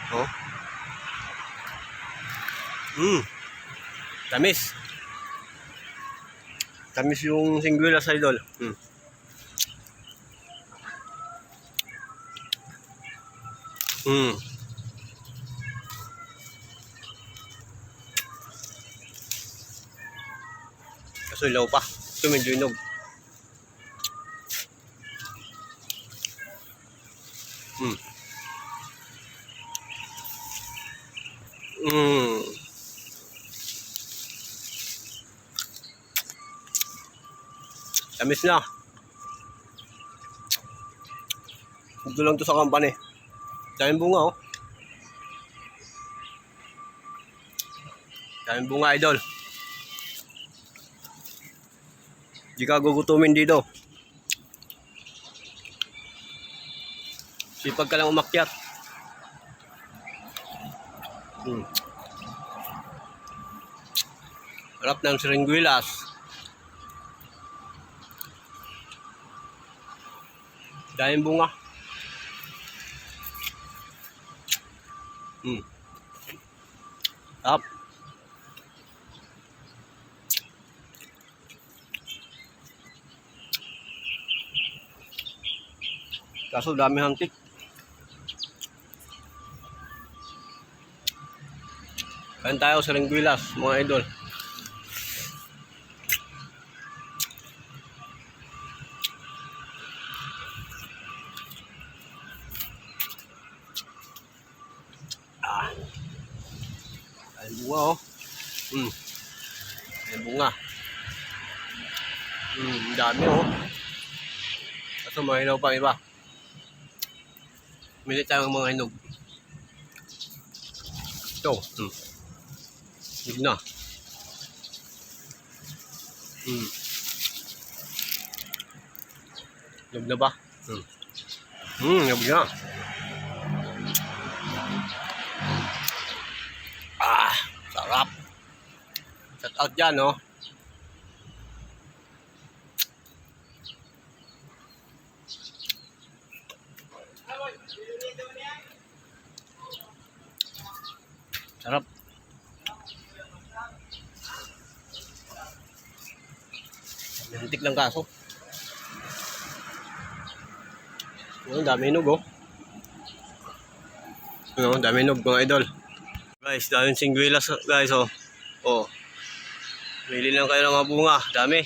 Oh. Tamis. Tamis yung singguelas, idol. Kaso ilaw pa. Ito medyo inog. Tamis na. Ito lang to sa company. Daming bunga, oh. Daming bunga, idol. Di ka gugutumin dito. Sipag ka lang umakyat. Harap ng seringuelas. Daming bunga. Up. Kaso dami hantik. Kain tayo sa seringuelas, mga idol. Ay bunga, oh. Ay bunga. Dami, oh. Kaso mahilaw pa iba. Milit tayo ng mga hinog. Ito. Hinog na. Hinog na ba? Hinog na. Sarap. Shout out dyan, oh. Sarap. Nantik lang kaso. Dami hinog, oh. Dami hinog, mga idol. Guys, daming singguelas, guys, oh. Oh. Bili lang kayo ng mga bunga. Dami.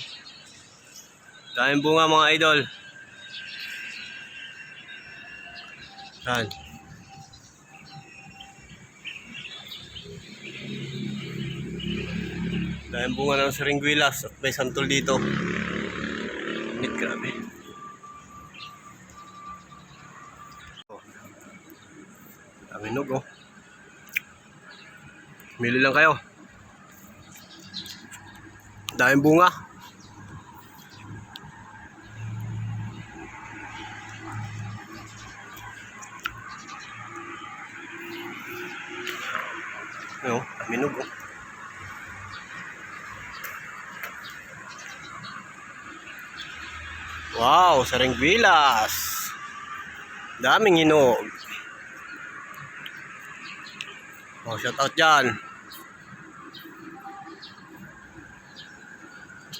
Daming bunga, mga idol. Yan. Daming bunga ng seringuelas at may santol dito. Init, grabe. Oh. Daming hinog, oh. Mili lang kayo. Daming bunga. Ano, minog, oh. Wow, seringuelas. Daming hinog. Oh, shout out dyan.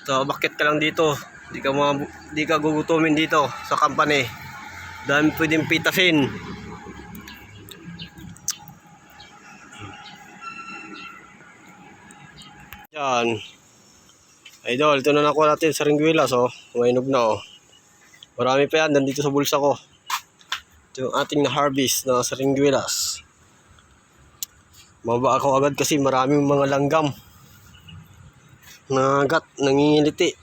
So, bakit ka lang dito? Di ka gugutumin dito sa company. Dami pwedeng pitasin. Yan. Idol, ito na nakuha natin sa seringuelas, oh. Mainog na, oh. Marami pa yan, nandito sa bulsa ko. Ito yung ating na-harvest na seringuelas. Mababa ako agad kasi maraming mga langgam. Nagat, nangingiliti.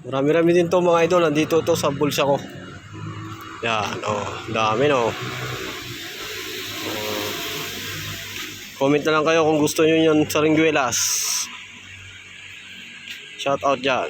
Marami-rami din to, mga idol. Nandito to sa bulsa ko. Yan, oh. Dami, no. Comment na lang kayo kung gusto nyo yun sa seringuelas. Shout out dyan.